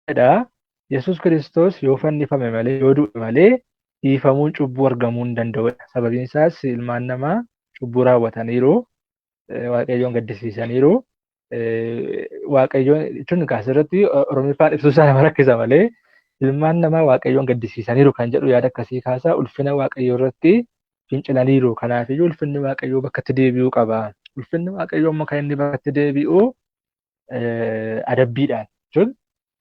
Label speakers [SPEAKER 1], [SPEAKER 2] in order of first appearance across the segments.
[SPEAKER 1] jedha Yesuus Kiristoos yoo fannifame malee yoo du'e malee dhiifamuun cubbuu argamuu hin danda'udha. Sababiin isaas ilmaan namaa cubbuu raawwataniiru, Waaqayyoon gaddisiisaniiru. Waaqayyoon jechuun asirratti Oromiffaan ibsuu isaa nama rakkisa malee ilmaan namaa Waaqayyoon gaddisiisaniiru kan jedhu yaada akkasii kaasaa ulfina Waaqayyoo irratti fincilaniiru. Kanaafiyyuu ulfinni Waaqayyoo bakkatti deebi'uu qaba. Ulfinni Waaqayyoo immoo kan inni bakkatti deebi'u adabbiidhaan jechuun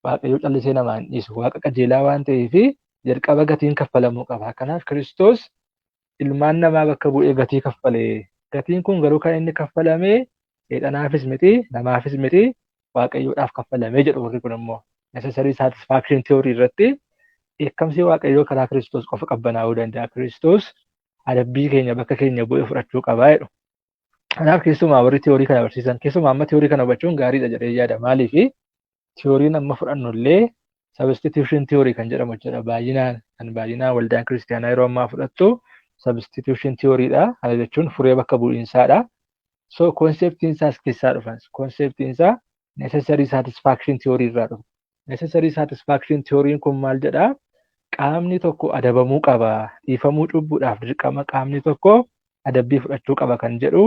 [SPEAKER 1] Waaqayyoo callisee namaan dhiisu. Waaqa qajeelaa waan ta'eef jalqaba gatiin kaffalamuu qaba. Kanaaf Kiristoos ilmaan namaa bakka bu'ee gatii kaffale. Gatiin kun garuu kan inni kaffalame seexanaafis miti, namaafis miti, Waaqayyoodhaaf kaffalamee jedhu warri kun immoo necessary satisfaction theory irratti dheekkamsi Waaqayyoo karaa Kiristoos qofa qabbanaa'uu danda'a. Kiristoos adabbii keenya bakka keenya bu'ee fudhachuu qaba jedhu. Kanaaf keessumaa warri theory kana barsiisan keessumaa amma theory kana hubachuun gaariidha jedhee yaada. Maaliif theory'n amma fudhannu illee substitution theory kan jedhamu jechuudha. Baay'inaan waldaan kiristaanaa yeroo ammaa fudhattu substitution theory'dha. Kana jechuun furee bakka bu'iinsaadha. So konseptiin isaas keessaa dhufan. Konseptiin isaa necessary satisfaction theory irraa dhufa. Necessary satisfaction theory'n kun maal jedhaa? Qaamni tokko adabamuu qaba. Dhiifamuu cubbuudhaaf dirqama qaamni tokko adabbii fudhachuu qaba kan jedhu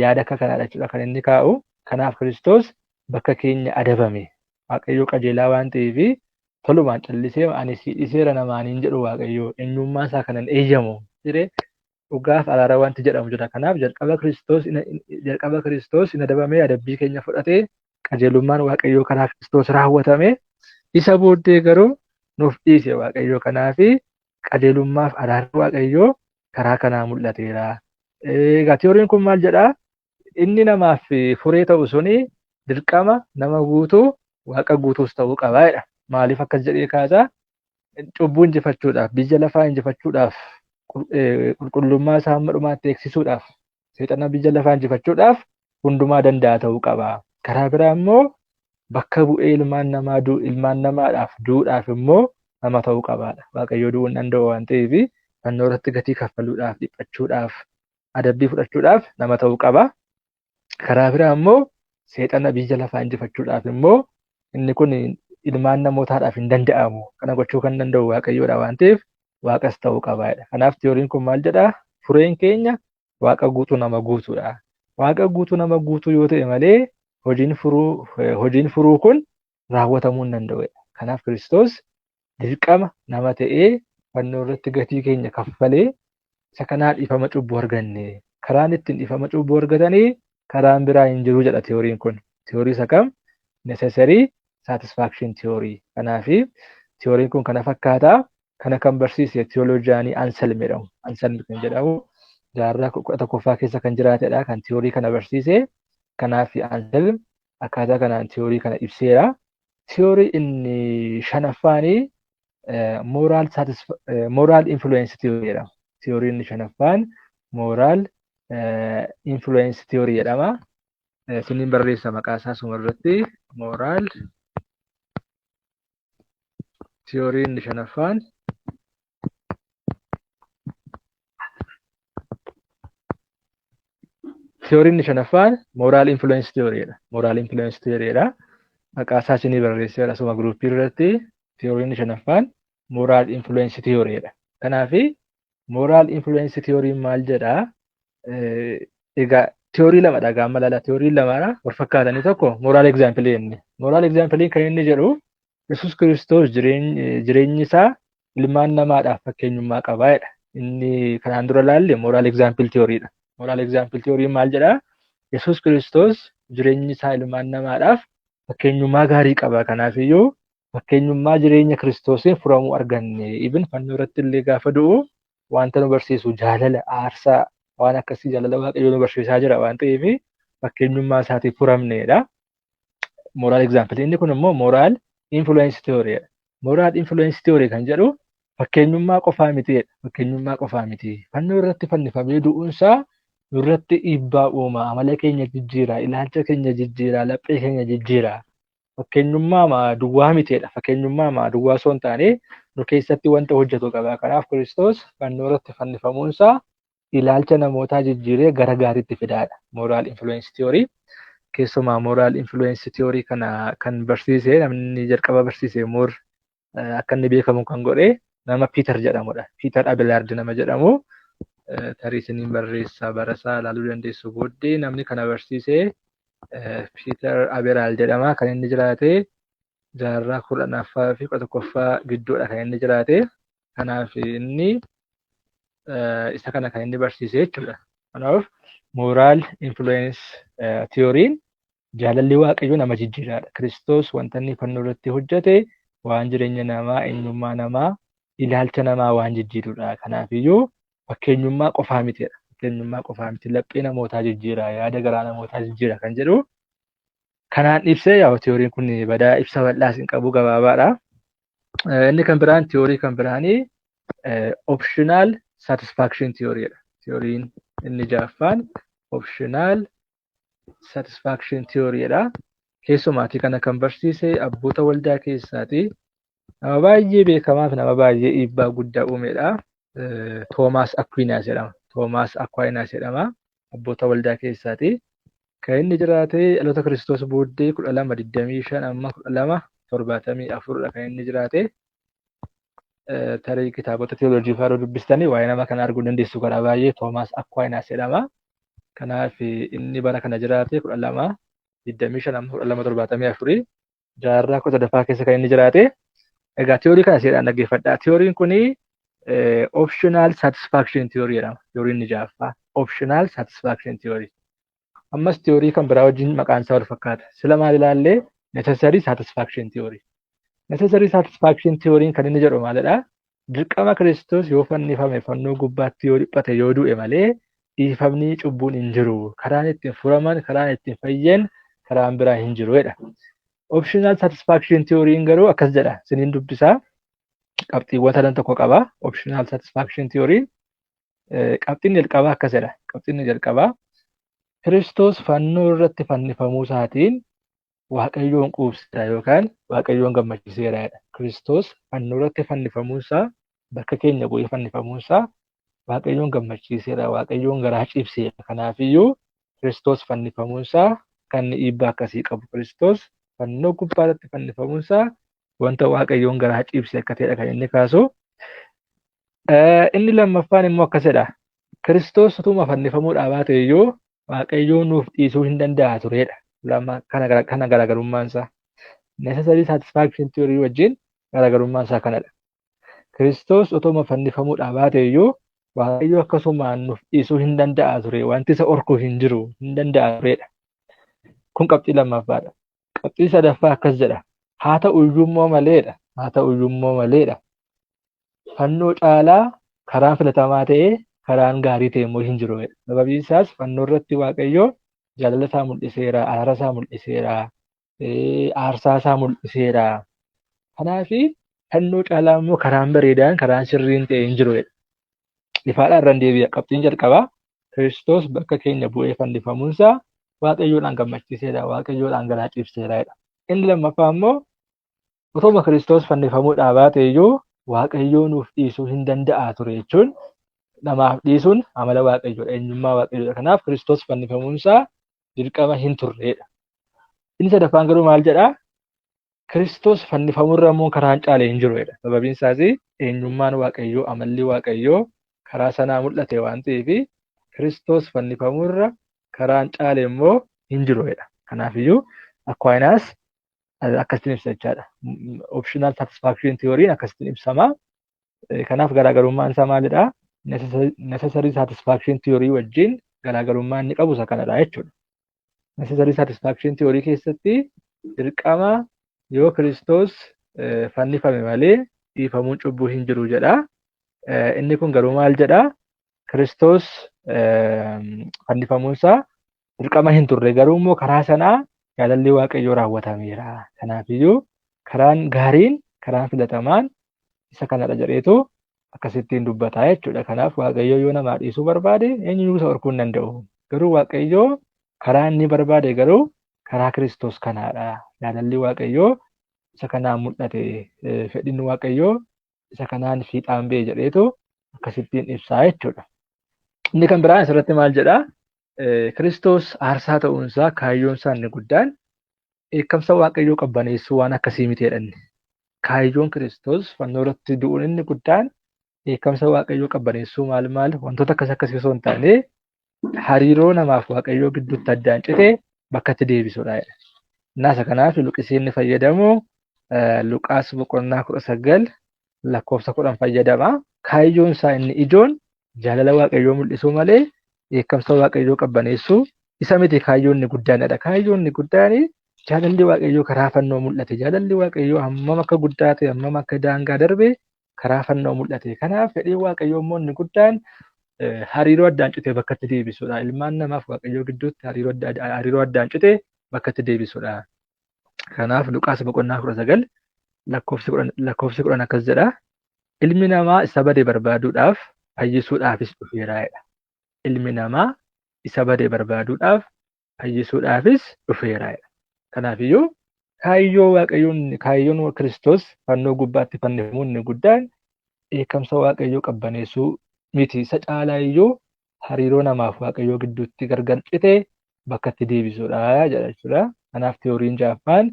[SPEAKER 1] yaada akka kanaadha jechuudha kan inni kaa'u. Kanaaf Kiristoos bakka keenya adabame. Waaqayyoo qajeelaa waan ta'eef tolumaan callisee ani si dhiiseera namaaniin jedhu Waaqayyoo eenyummaa isaa kanan eeyyamu jedhee dhugaaf araara wanti jedhamu jira. Kanaaf jalqaba Kiristoos hin adabamee adabbii keenya fudhatee qajeelummaan Waaqayyoo karaa Kiristoos raawwatame. Isa booddee garuu nuuf dhiise Waaqayyoo. Kanaaf qajeelummaaf araarri Waaqayyoo karaa kanaa mul'ateera. Egaa theory'n kun maal jedhaa? Inni namaaf furee ta'u suni dirqama nama guutuu Waaqa guutuus ta'uu qaba jedha. Maaliif akkas jedhee kaasaa? Cubbuu injifachuudhaaf, biyya lafaa injifachuudhaaf, qulqullummaa isaa hamma dhumaatti eegsisuudhaaf, seexana biyya lafaa injifachuudhaaf hundumaa danda'a ta'uu qaba. Karaa biraa immoo bakka bu'ee ilmaan namaadhaaf du'uudhaaf immoo nama ta'uu qabaadha. Waaqayyoo du'uu hin danda'u waan ta'eef fannoo irratti gatii kaffaluudhaaf, dhiphachuudhaaf, adabbii fudhachuudhaaf nama ta'uu qaba. Karaa biraa immoo seexana biyya lafaa injifachuudhaaf immoo inni kun ilmaan namootaadhaaf hin danda'amu. Kana gochuu kan danda'u Waaqayyoodha waan ta'eef Waaqas ta'uu qabaadha. Kanaaf theory'n kun maal jedhaa? Fureen keenya Waaqa guutuu nama guutuudha. Waaqa guutuu nama guutuu yoo ta'e malee hojiin furuu kun raawwatamuu hin danda'udha. Kanaaf Kiristoos dirqama nama ta'ee fannoo irratti gatii keenya kaffalee isa kanaan dhiifama cubbuu arganne. Karaan ittiin dhiifama cubbuu argatanii karaan biraa hin jiru jedha theory'n kun. Theory isa kam? Necessary satisfaction theory. Kanaaf theory'n kun kana fakkaataa. Kana kan barsiise theologiyaanii Anselm jedhamu. Anselm kan jedhamu jaarraa 11ffaa keessa kan jiraatedha. Kan theory kana barsiise. Kanaaf Anselm akkaataa kanaan theory kana ibseera. Theory inni shanaffaanii moral influence theory jedhama. Theory inni shanaffaan moral influence theory jedhama. Siniin barreessa maqaa isaa suma irratti moral theory inni shanaffaan theory inni shanaffaan moral influence theory jedha. Moral influence theory jedha. Maqaa isaa sinii barreesseera suma groupii irratti theory inni shanaffaan moral influence theory jedha. Kanaaf moral influence theory maal jedha? Egaa theory lamadha gaamma lala theory lamadha wal fakkaatanii tokko moral example inni. Moral example kan inni jedhu Yesuus Kiristoos jireenyi isaa ilmaan namaadhaaf fakkeenyummaa qaba jedha. Inni kanaan dura laalle moral example theory dha. Moral example theory maal jedha? Yesuus Kiristoos jireenyi isaa ilmaan namaadhaaf fakkeenyummaa gaarii qaba. Kanaafiyyuu fakkeenyummaa jireenya Kiristoosiin furamuu arganne. Ibn fannoo irratti illee gaafa du'u wanta nu barsiisu jaalala, aarsaa waan akkasii jaalala Waaqayyoo nu barsiisaa jira waan ta'eef fakkeenyummaa isaatiif furamneedha. Moral example inni kun immoo moral influence theory dha. Moral influence theory kan jedhu fakkeenyummaa qofaa miti. Fakkeenyummaa qofaa miti. Fannoo irratti fannifamee du'uunsaa nurratti dhiibbaa uuma. Amala keenya jijjiira, ilaalcha keenya jijjiira, laphee keenya jijjiira. Fakkeenyummaa duwwaa mitiidha. Fakkeenyummaa duwwaa osoo hin taane nu keessatti wanta hojjetu qaba. Kanaaf Kiristoos fannoo irratti fannifamuunsaa ilaalcha namootaa jijjiiree gara gaariitti fidaadha. Moral influence theory. keessumaa moral influence theory kana kan barsiise namni jalqaba barsiise more akka inni beekamu kan godhe nama Peter jedhamudha. Peter Abelard nama jedhamu tarii isiniin barreessaa barasaa ilaaluu dandeessu. Booddee namni kana barsiise Peter Abelard jedhama. Kan inni jiraate jaarraa 10ffaa fi 11ffaa gidduudha kan inni jiraate. Kanaaf inni isa kana kan inni barsiise jechuudha. Kanaaf moral influence theory'n jaalalli waaqayyoo nama jijjiiraadha. Kiristoos wanta inni fannoo irratti hojjete waan jireenya namaa, eenyummaa namaa, ilaalcha namaa waan jijjiirudha. Kanaafiyyuu fakkeenyummaa qofaa mitidha. Fakkeenyummaa qofaa miti. Laphee namootaa jijjiira, yaada garaa namootaa jijjiira kan jedhu. Kanaan ibsee yaa teoriin kun badaa ibsa bal'aas hin qabu gabaabaadha. Inni kan biraan teorii kan biraanii optional satisfaction theory'dha. Teoriin inni jaaffaan optional satisfaction theory'dha. Keessumaatii kana kan barsiise abboota waldaa keessaati. Nama baay'ee beekamaa fi nama baay'ee dhiibbaa guddaa uumedha. Toomaas Akwiinaas jedhama. Toomaas Akwiinaas jedhama. Abboota waldaa keessaati. Kan inni jiraate dhaloota Kiristoos booddee 1225 amma 1274 kan inni jiraate. Tarii kitaabota teoloojii fa'aa dubbistanii waa'ee nama kana arguu dandeessu karaa baay'ee Toomaas Akwiinaas jedhama. Kanaaf inni bara kana jiraate 1225 amma 1274 jaarraa 17ffaa keessa kan inni jiraate. Egaa teorii kana seeraan dhaggeeffadhaa. Teoriin kuni optional satisfaction theory jedhama. Teoriin inni jaaffaa optional satisfaction theory. Ammas teorii kan biraa wajjin maqaan isaa wal fakkaata. Sila maal ilaallee necessary satisfaction theory. Necessary satisfaction theory'n kan inni jedhu maalidha? Dirqama Kiristoos yoo fannifame fannoo gubbaatti yoo dhiphate yoo du'e malee dhiifamni cubbuun hin jiru. Karaan ittiin furaman, karaan ittiin fayyan, karaan biraa hin jiru jedha. Optional satisfaction theory'n garuu akkas jedha. Isiniin dubbisaa. Qabxiiwwan sadan tokko qaba. Optional satisfaction theory'n qabxiin jalqabaa akkas jedha. Qabxiin jalqabaa Kiristoos fannoo irratti fannifamuu isaatiin Waaqayyoon quubsisa yookaan Waaqayyoon gammachiiseera jedha. Kiristoos fannoo irratti fannifamuun isaa bakka keenya bu'ee fannifamuun isaa Waaqayyoon gammachiiseera. Waaqayyoon garaa ciibseera. Kanaafiyyuu Kiristoos fannifamuun isaa kan dhiibbaa akkasii qabu. Kiristoos fannoo gubbaa irratti fannifamuun isaa wanta Waaqayyoon garaa ciibse akka ta'edha kan inni kaasu. Inni lammaffaan immoo akkasidha. Kiristoos utuma fannifamuudhaa baate iyyuu Waaqayyoon nuuf dhiisuu hin danda'a turedha. Kana garaagarummaan isaa. Necessary satisfaction theory wajjin garaagarummaan isaa kanadha. Kiristoos utuma fannifamuudhaa baate iyyuu Waaqayyo akkasumaan nuuf dhiisuu hin danda'a ture. Wanti isa orkuu hin jiru hin danda'a turedha. Kun qabxii lammaffaadha. Qabxii sadaffaa akkas jedha. Haa ta'uyyuummoo maleedha. Haa ta'uyyuummoo maleedha. Fannoo caalaa karaan filatamaa ta'ee karaan gaarii ta'e immoo hin jiru. Sababiin isaas fannoo irratti Waaqayyo jaalala isaa mul'iseera, araara isaa mul'iseera, aarsaa isaa mul'iseera. Kanaaf fannoo caalaa immoo karaan bareedaan, karaan sirriin ta'e hin jiru. Ifaadhaan irra deebi'a. Qabxiin jalqabaa Kiristoos bakka keenya bu'ee fannifamuunsaa Waaqayyoodhaan gammachiiseera, Waaqayyoodhaan garaa ciibseera. Inni lammaffaa immoo utuma Kiristoos fannifamuudhaa baate iyyuu Waaqayyoo nuuf dhiisuu hin danda'a ture jechuun namaaf dhiisuun amala Waaqayyoodha, eenyummaa Waaqayyoodha. Kanaaf Kiristoos fannifamuunsaa dirqama hin turredha. Inni sadaffaan garuu maal jedhaa? Kiristoos fannifamuurra immoo karaan caale hin jirudha. Sababiin isaas eenyummaan Waaqayyoo, amalli Waaqayyoo karaa sanaa mul'ate waan ta'eef Kiristoos fannifamuurra karaan caale immoo hin jirudha. Kanaafiyyuu Akwiinaas akkasiin ibsa jechaadha. Optional satisfaction theory'n akkasiin ibsama. Kanaaf garaagarummaan isaa maalidhaa? Necessary satisfaction theory wajjin garaagarummaa inni qabu isa kanadha jechuudha. Necessary satisfaction theory keessatti dirqama yoo Kiristoos fannifame malee dhiifamuun cubbuu hin jiru jedha. Inni kun garuu maal jedhaa? Kiristoos fannifamuunsaa dirqama hin turre garuu immoo karaa sanaa jaalalli Waaqayyoo raawwatameera. Kanaafiyyuu karaan gaariin, karaan filatamaan isa kanadha jedheetu akkasittiin dubbataa jechuudha. Kanaaf Waaqayyo yoo namaa dhiisuu barbaade eenyuyyuu isa orkuu hin danda'u. Garuu Waaqayyo karaa inni barbaade garuu karaa Kiristoos kanaadha. Jaalalli Waaqayyoo isa kanaan mul'ate, fedhiin Waaqayyoo isa kanaan fiixaan ba'e jedheetu akkasittiin ibsaa jechuudha. Inni kan biraan asirratti maal jedhaa? Kiristoos aarsaa ta'uunsaa kaayyoon isaa inni guddaan eekkamsa Waaqayyoo qabbaneessuu waan akkasii miti jedhanne. Kaayyoon Kiristoos fannoo irratti du'uun inni guddaan eekkamsa Waaqayyoo qabbaneessuu maal wantoota akkasii osoo hin taane hariiroo namaaf Waaqayyoo gidduutti addaan citee bakka itti deebisuudha. Naasa kanaaf Luqisiin inni fayyadamu Luqaas boqonnaa 19 lakkoofsa 10 fayyadama. Kaayyoon isaa inni ijoon jaalala Waaqayyoo mul'isuu malee eekkamsa Waaqayyoo qabbaneessuu isa miti kaayyoon inni guddaanidha. Kaayyoon inni guddaan jaalalli Waaqayyoo karaa fannoo mul'ate. Jaalalli Waaqayyoo hammam akka guddaa ta'e hammam akka daangaa darbe karaa fannoo mul'ate. Kanaaf fedhii Waaqayyoo immoo inni guddaan hariiroo addaan citee bakka itti deebisuudha. Ilmaan namaaf Waaqayyoo gidduutti hariiroo addaan citee bakka itti deebisuudha. Kanaaf Luqaas boqonnaa 19 lakkoofsi 10 akkas jedha. Ilmi namaa isa bade barbaaduudhaaf fayyisuudhaafis dhufeeraadha. Ilmi namaa isa bade barbaaduudhaaf fayyisuudhaafis dhufeeraadha. Kanaafiyyuu kaayyoon Kiristoos fannoo gubbaatti fannifamuun inni guddaan eekkamsa Waaqayyoo qabbaneessuu miti. Isa caalaa iyyuu hariiroo namaaf Waaqayyoo gidduutti gargar citee bakka itti deebisuudha jedha jechuudha. Kanaaf tiyooriin ja'affaan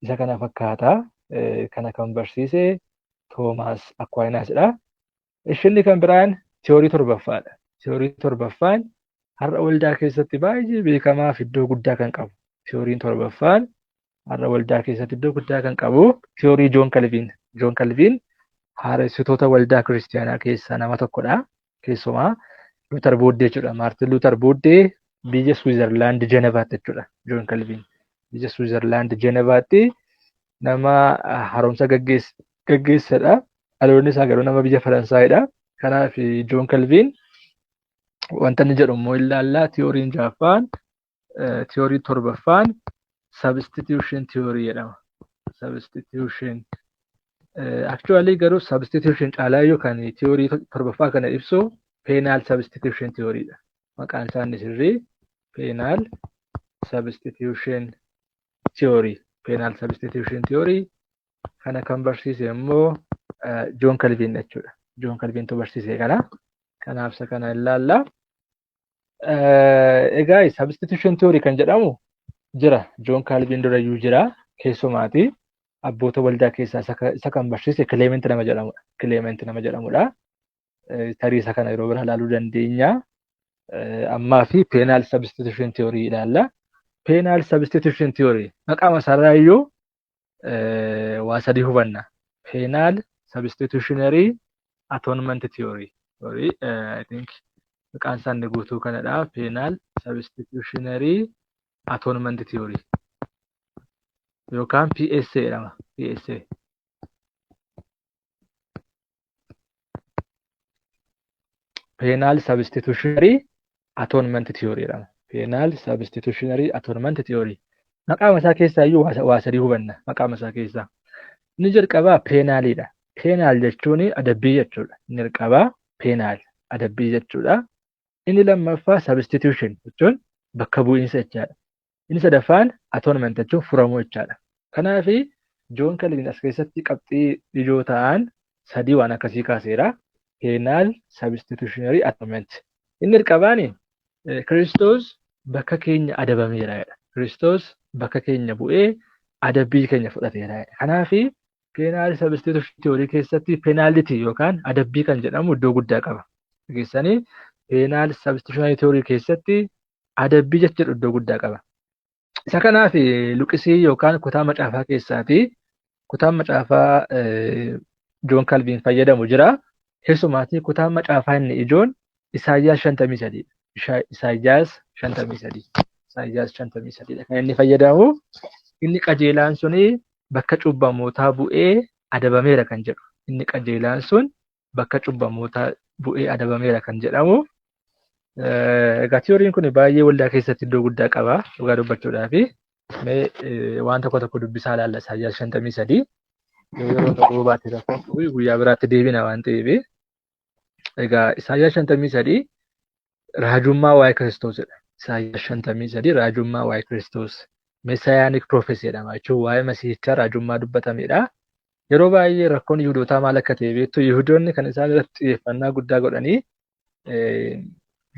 [SPEAKER 1] isa kana fakkaata. Kana kan barsiise Toomaas Akwaayinaasidha. Inni kan biraan tiyoorii torbaffaadha. Tiyoorii torbaffaan har'a waldaa keessatti baay'ee beekamaa fi iddoo guddaa kan qabu. Tiyooriin torbaffaan har'a waldaa keessatti iddoo guddaa kan qabu tiyoorii Joon Kalviin. Joon Kalviin haaressitoota waldaa kiristaanaa keessaa nama tokkodha. Keessumaa Luuter booddee jechuudha. Maartin Luuter booddee biyya Swiizerlaand Jenevaatti jechuudha. Joon Kalviin biyya Swiizerlaand Jenevaatti nama haaromsa gaggeessadha. Dhaloonni isaa garuu nama biyya Faransaayidha. Kanaaf Joon Kalviin wanta inni jedhu immoo ilaallaa tiyooriin ja'affaan tiyoorii torbaffaan substitution theory jedhama. Substitution actually garuu substitution caalaa yookaan tiyoorii torbaffaa kana ibsu penal substitution theory dha. Maqaan isaa inni sirrii penal substitution theory. Penal substitution theory kana kan barsiise immoo Joon Kalviin jechuudha. Joon Kalviintu barsiise kana. Kanaaf isa kana ilaallaa. Egaa substitution theory kan jedhamu jira. Joon Kalviin durayyuu jira. Keessumaati abboota waldaa keessaa isa kan barsiise Kileement nama jedhamudha. Kileement nama jedhamudha. Tarii isa kana yeroo biraa ilaaluu dandeenya. Ammaa fi penal substitution theory ilaalla. Penal substitution theory maqaa isaarraa iyyuu waa sadii hubanna. Penal substitutionary atonement theory. I think maqaan isaa inni guutuu kanadha. Penal substitutionary atonement theory yookaan PSA jedhama. PSA. Penal substitutionary atonement theory jedhama. Penal substitutionary atonement theory. Maqaa isaa keessaa iyyuu waa sadii hubanna. Maqaa isaa keessaa. Inni jalqabaa penaalidha. Penal jechuun adabbii jechuudha. Inni jalqabaa penal adabbii jechuudha. Inni lammaffaa substitution jechuun bakka bu'iinsa jechaadha. Inni sadaffaan atonement jechuun furamuu jechaadha. Kanaaf Joon Kalviin as keessatti qabxii ijoo ta'an sadii waan akkasii kaaseera. Penal substitutionary atonement. Inni jalqabaani Kiristoos bakka keenya adabameera. Kiristoos bakka keenya bu'ee adabbii keenya fudhateera. Kanaaf penal substitution theory keessatti penalty yookaan adabbii kan jedhamu iddoo guddaa qaba. Keessanii penal substitutionary theory keessatti adabbii jechuudha iddoo guddaa qaba. Isa kanaaf Luqisii yookaan kutaa macaafaa keessaati. Kutaan macaafaa Joon Kalviin fayyadamu jira. Keessumaatti kutaan macaafaa inni ijoon Isaayyaas 53. Isaayyaas 53. Isaayyaas 53 kan inni fayyadamu. Inni qajeelaan suni bakka cubbamootaa bu'ee adabameera kan jedhu. Inni qajeelaan sun bakka cubbamootaa bu'ee adabameera kan jedhamu. Egaa tiyooriin kun baay'ee waldaa keessatti iddoo guddaa qaba. Dhugaa dubbachuudhaaf waan tokko dubbisaa ilaalla. Isaayyaas 53. Yeroo tokko baatee rakkoo guyyaa biraatti deebina waan ta'eef. Egaa Isaayyaas 53 raajummaa waa'ee Kiristoosidha. Isaayyaas 53 raajummaa waa'ee Kiristoos. Messianic prophecy jedhama jechuun waa'ee Masiihichaa raajummaa dubbatamedha. Yeroo baay'ee rakkoon Yihuudootaa maal akka ta'e beektu Yihuudoonni kan isaan irratti xiyyeeffannaa guddaa godhanii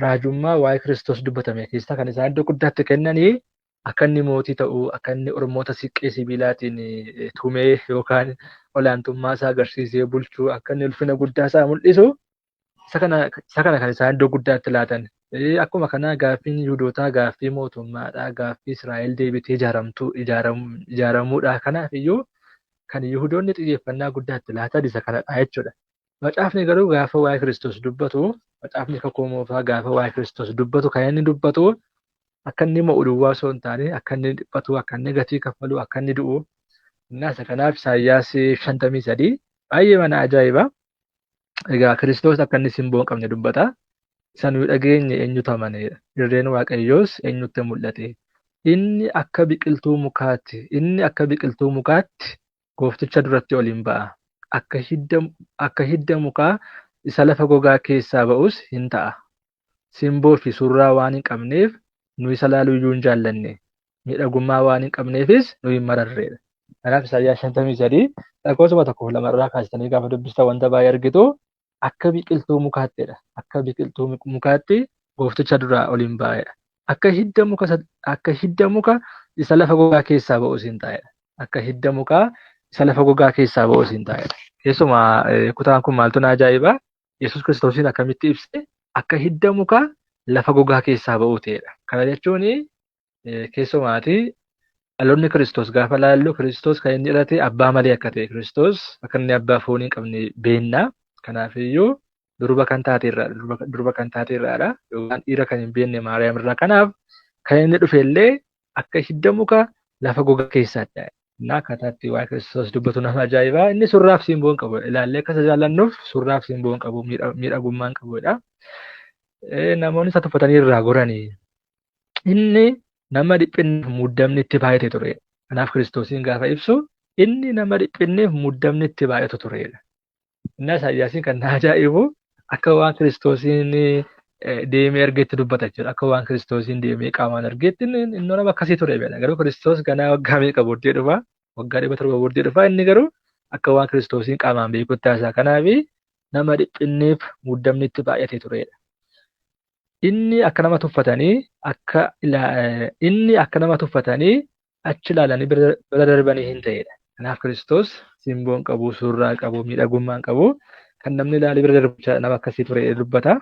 [SPEAKER 1] raajummaa waa'ee Kiristoos dubbatame keessaa kan isaan iddoo guddaatti kennanii akka inni mootii ta'uu, akka inni Oromoota siqqee sibiilaatiin tumee yookaan olaantummaa isaa agarsiisee bulchuu, akka inni ulfina guddaa isaa mul'isu isa kana kan isaan iddoo guddaatti laatan. Akkuma kanaa gaaffiin Yihuudootaa gaaffii mootummaadhaa, gaaffii Israa'el deebitee ijaaramuudha. Kanaaf iyyuu kan Yihuudoonni xiyyeeffannaa guddaatti laatan isa kanadha jechuudha. Macaafni garuu gaafa waa'ee Kiristoos dubbatu, macaafni kakuu moofaa gaafa waa'ee Kiristoos dubbatu kan inni dubbatu akka inni mo'u duwwaa osoo hin taane akka inni dhiphatu, akka inni gatii kaffalu, akka inni du'u. Isa kanaaf Isaayyaas 53 baay'ee mana ajaa'iba. Egaa Kiristoos akka inni simboo hin qabne dubbata. Isa nuyi dhageenye eenyutu amanedha. Dirreen Waaqayyoos eenyutti mul'ate. Inni akka biqiltuu mukaatti goofticha duratti ol hin ba'a. Akka hidda mukaa isa lafa gogaa keessaa ba'us hin ta'a. Simboo fi surraa waan hin qabneef nu isa laaluu iyyuu hin jaallanne. Miidhagummaa waan hin qabneefis nu hin mararreedha. Kanaaf Isaayyaas 53 lakkoofsa 1-2 kaastanii gaafa dubbistan wanta baay'ee argitu. Akka biqiltuu mukaattidha. Akka biqiltuu mukaatti goofticha duraa ol hin baa'edha. Akka hidda muka isa lafa gogaa keessaa ba'us hin taa'edha. Akka hidda mukaa isa lafa gogaa keessaa ba'us hin taa'edha. Keessumaa kutaan kun maaltu na ajaa'iba? Yesuus Kiristoosiin akkamitti ibse akka hidda mukaa lafa gogaa keessaa ba'uu ta'edha. Kana jechuun keessumaati dhaloonni Kiristoos gaafa laallu Kiristoos kan inni dhalate abbaa malee akka ta'e Kiristoos akka inni abbaa foonii hin qabne beekna. Kanaafiyyuu durba kan taateerraadha. Yookaan dhiira kan hin beekne Maariyaam irraa. Kanaaf kan inni dhufe illee akka hidda muka lafa gogaa keessaadha. Akkaataatti waa'ee Kiristoos dubbatu nama ajaa'ibaa. Inni surraaf simboo hin qabu. Ilaallee akka isa jaallannuuf surraaf simboo hin qabu. Miidhagummaa hin qabudha. Namoonni isa tuffatanii irraa goranii. Inni nama dhiphinneef muddamni itti baay'ate ture. Kanaaf Kiristoosiin gaafa ibsu inni nama dhiphinneef muddamni itti baay'atu turedha. Isaayyaasiin kan na ajaa'ibu akka waan Kiristoosiin deemee argeetti dubbata jechuudha. Akka waan Kiristoosiin deemee qaamaan argeetti inni nama akkasii ture beela. Garuu Kiristoos ganaa waggaa meeqa booddee dhufa? Waggaa 700 booddee dhufa. Inni garuu akka waan Kiristoosiin qaamaan beekutti taasisaa. Kanaaf nama dhiphinneef muddamni itti baay'atee turedha. Inni akka nama tuffatanii achi ilaalanii bira darbanii hin ta'edha. Kanaaf Kiristoos simboon qabu, surraa qabu, miidhagummaan qabu kan namni ilaalee bira darbu nama akkasii ture dubbata.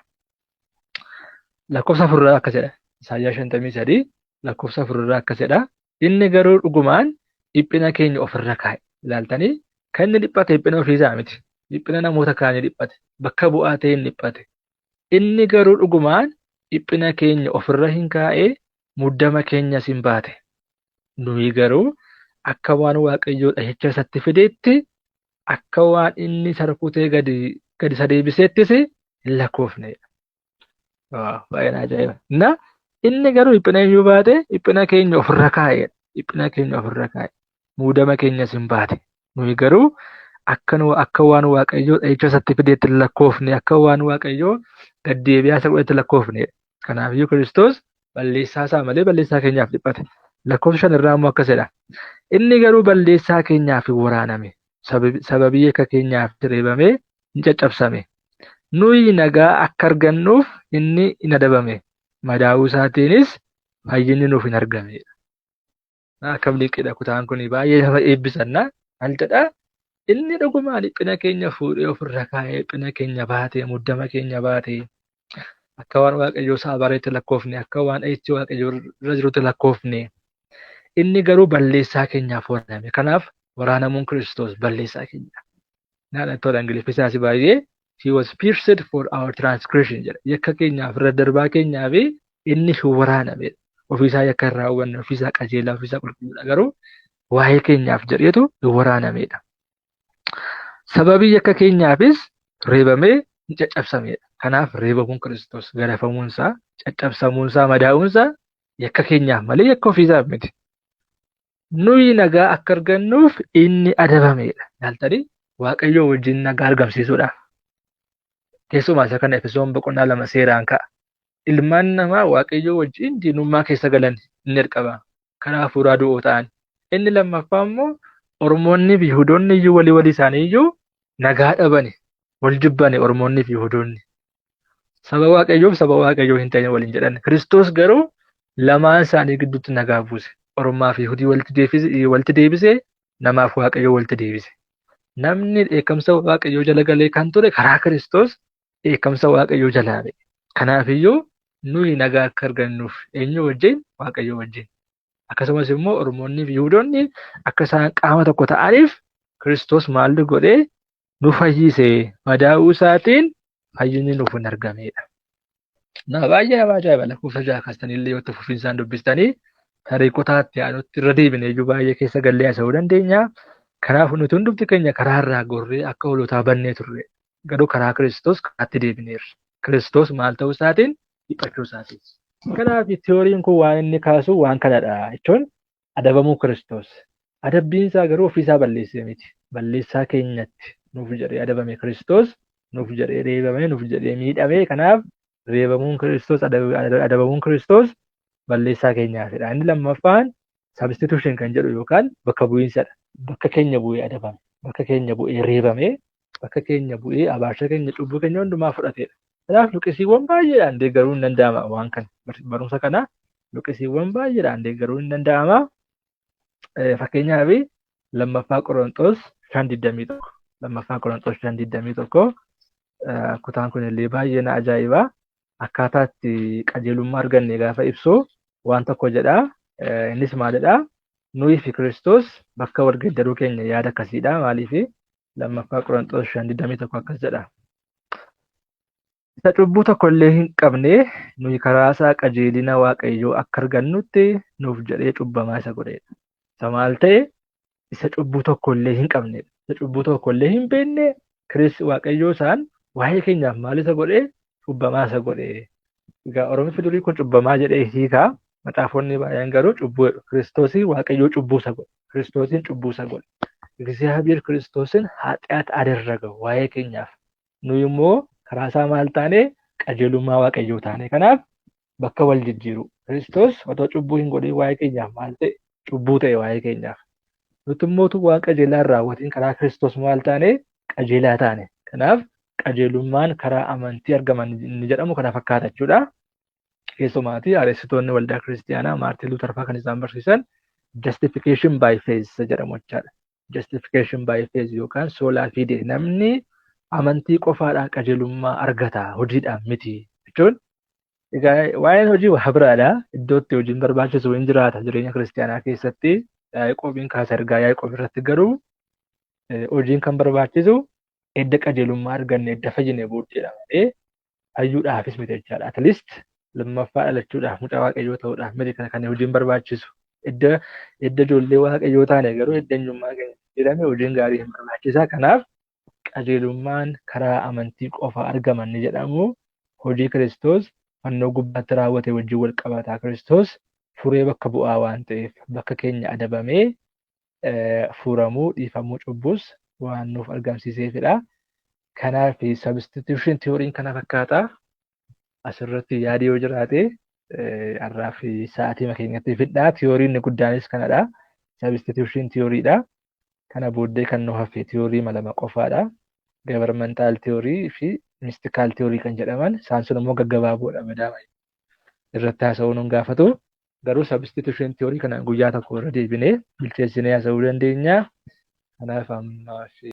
[SPEAKER 1] Lakkoofsa 4 akkasidha. Isaayyaas 53 lakkoofsa 4 akkasidha. Inni garuu dhugumaan dhiphina keenya ofirra kaa'e. Ilaaltanii kan inni dhiphate dhiphina ofiisaa miti. Dhiphina namoota kaanii dhiphate. Bakka bu'aa ta'e hin dhiphate. Inni garuu dhugumaan dhiphina keenya ofirra hin kaa'e muddama keenyas hin baate. Nuyi garuu akka waan Waaqayyoo dhahicha isatti fideetti akka waan inni sarkutee gadi isa deebiseettis hin lakkoofnedha. Baay'ee ajaa'iba. Inni garuu dhiphina iyyuu baate dhiphina keenya ofirra kaa'edha. Dhiphina keenya ofirra kaa'e. Muudama keenyas hin baate. Nuyi garuu akka waan Waaqayyoo dhahicha isatti fideetti hin lakkoofne, akka waan Waaqayyoo gaddeebi'aa isa godhetti lakkoofnedha. Kanaafiyyuu Kiristoos balleessaa isaa malee balleessaa keenyaaf dhiphate. Lakkoofsa 5 irraa immoo akkasidha. Inni garuu balleessaa keenyaaf waraaname. Sababii yakka keenyaaf reebamee hin caccabsame. Nuyi nagaa akka argannuuf inni hin adabame. Madaa'uu isaatiinis fayyinni nuuf hin argamedha. Akkam liqidha kutaan kun baay'ee nama eebbisanna. Maal jedhaa? Inni dhugumaan dhiphina keenya fuudhee ofirra kaa'ee dhiphina keenya baatee muddama keenya baatee akka waan Waaqayyoo isaa bareetti lakkoofne akka waan dhahichi Waaqayyoo irra jirutti lakkoofne. Inni garuu balleessaa keenyaaf waraaname. Kanaaf waraanamuun Kiristoos balleessaa keenya. Naannoo Ingiliffisaan baay'ee he was pierced for our transgression jedha. Yakka keenyaaf irra darbaa keenyaaf inni waraaname. Ofiisaa yakka irraa hubanne, ofiisaa qajeelaa, ofiisaa qulqulluudha. Garuu waa'ee keenyaaf jedheetu waraanamedha. Sababii yakka keenyaafis reebamee hin caccabsamedha. Kanaaf reebamuun Kiristoos garafamuunsaa, caccabsamuunsaa, madaa'uunsaa yakka keenyaaf malee yakka ofiisaaf miti. Nuyi nagaa akka argannuuf inni adabamedha. Ilaaltanii Waaqayyoo wajjin nagaa argamsiisuudhaaf. Keessumaa isa kana Efesoon 2 seeraan ka'a. Ilmaan namaa Waaqayyoo wajjin diinummaa keessa galan inni jalqaba. Karaa hafuuraa du'oo ta'an. Inni lammaffaa immoo Oromoonni fi Yihuudoonni iyyuu walii isaanii iyyuu nagaa dhabani. Wal jibbani Oromoonni fi Yihuudoonni. Saba Waaqayyoof saba Waaqayyoo hin ta'in waliin jedhan. Kiristoos garuu lamaan isaanii gidduutti nagaa buuse. Ormaa fi Yihudii walitti deebisee namaaf Waaqayyoo walitti deebise. Namni dheekkamsa Waaqayyoo jala galee kan ture karaa Kiristoos dheekkamsa Waaqayyoo jalaa ba'e. Kanaafiyyuu nuyi nagaa akka argannuuf eenyu wajjin? Waaqayyoo wajjin. Akkasumas immoo Oromoonnii fi Yihuudoonni akka isaan qaama tokko ta'aniif Kiristoos maal godhee nu fayyise. Madaa'uu isaatiin fayyinni nuuf hin argamedha. Baay'ee nama ajaa'iba! Lakkoofsa 6 kaastanii yoo itti fufinsaan dubbistanii tariikotaatti aanutti irra deebinee iyyuu baay'ee keessa gallee haasa'uu dandeenya. Kanaaf nuti hundumti keenya karaa irraa gorree akka hoolotaa bannee turre. Garuu karaa Kiristoos karaatti deebineerra. Kiristoos maal ta'uu isaatiin? Dhiphachuu isaatiin. Kanaaf tiyooriin kun waan inni kaasu waan kanadha jechuun adabamuu Kiristoos. Adabbiin isaa garuu ofiisaa balleessee miti. Balleessaa keenyatti nuuf jedhee adabame Kiristoos. Nuuf jedhee reebame, nuuf jedhee miidhame. Kanaaf reebamuun Kiristoos, adabamuun Kiristoos balleessaa keenyaafidha. Inni lammaffaan substitution kan jedhu yookaan bakka bu'iinsadha. Bakka keenya bu'ee adabame, bakka keenya bu'ee reebame, bakka keenya bu'ee abaarsa keenya, cubbuu keenya hundumaa fudhatedha. Kanaaf luqisiiwwan baay'eedhaan deeggaruun ni danda'ama waan kana. Barumsa kana luqisiiwwan baay'eedhaan deeggaruun ni danda'ama. Fakkeenyaaf lammaffaa Qorontos 5:21. Lammaffaa Qorontos 5:21. Kutaan kun illee baay'ee na ajaa'iba. Akkaataa itti qajeelummaa arganne gaafa ibsu waan tokko jedha. Innis maalidha? Nuyi fi Kiristoos bakka wal geeddaruu keenya yaada akkasiidha. Maaliif? Lammaffaa Qorontos 5:21 akkas jedha. Isa cubbuu tokko illee hin qabne nuyi karaa isaa qajeelina Waaqayyoo akka argannutti nuuf jedhee cubbamaa isa godheedha. Isa maal ta'e? Isa cubbuu tokko illee hin qabnedha. Isa cubbuu tokko illee hin beekne Waaqayyoo isaan waa'ee keenyaaf maal isa godhee? Cubbamaa isa godhee. Egaa Oromoonni durii kun cubbamaa jedhee hiikaa. Maxaafonni baay'een garuu cubbuu jedhu. Kiristoosii Waaqayyoo cubbuu isa godhe. Kiristoosiin cubbuu isa godhe. እግዚአብሔር Kiristoosin ኃጢአት አደረገው waa'ee keenyaaf. Nuyi immoo karaa isaa maal taane? Qajeelummaa Waaqayyoo taane. Kanaaf bakka wal jijjiiru. Kiristoos otoo cubbuu hin godhin waa'ee keenyaaf maal ta'e? Cubbuu ta'e waa'ee keenyaaf. Nuti immoo waan qajeelaa hin raawwatiin karaa Kiristoos maal taane? Qajeelaa taane. Kanaaf qajeelummaan karaa amantii argaman inni jedhamu kana fakkaata jechuudha. Keessumaatii areessitoonni waldaa kiristiyaanaa Maartiin Luuter fa'aa kan isaan barsiisan justification by faith jedhamu jechaadha. Justification by faith yookaan sola fide. Namni amantii qofaadhaan qajeelummaa argata hojiidhaan miti jechuun. Egaa waa'een hojii waa biraadha. Iddootti hojiin barbaachisu hin jiraata jireenya kiristiyaanaa keessatti. Yaaqoobiin kaasa ergaa Yaaqoob irratti garuu hojiin kan barbaachisu edda qajeelummaa arganne edda fayyine booddeedha malee fayyuudhaafis miti jechaadha. At least lammaffaa dhalachuudhaaf mucaa Waaqayyoo ta'uudhaaf miti kan hojiin barbaachisu. Edda ijoollee Waaqayyoo taane garuu edda eenyummaa keenya jedhame hojiin gaarii hin barbaachisaa. Kanaaf qajeelummaan karaa amantii qofa argaman ni jedhamu. Hojii Kiristoos fannoo gubbaatti raawwate wajjin wal qabataa. Kiristoos furee bakka bu'aa waan ta'eef bakka keenya adabamee furamuu dhiifamuu cubbuus waan nuuf argamsiiseefidha. Kanaaf substitution theory kana fakkaata. Asirratti yaadi yoo jiraate har'aa fi sa'aatii keenyatti fidhaa. Theory'n guddaanis kanadha. Substitution theory'dha. Kana booddee kan nu hafe theory lama qofaadha. Governmental theory fi mystical theory kan jedhaman. Isaan sun immoo gaggabaaboodha madaama. Irratti haasa'uu nun gaafatu. Garuu substitution theory kana guyyaa tokko irra deebinee bilcheessinee haasa'uu dandeenya. Kanaaf ammaa fi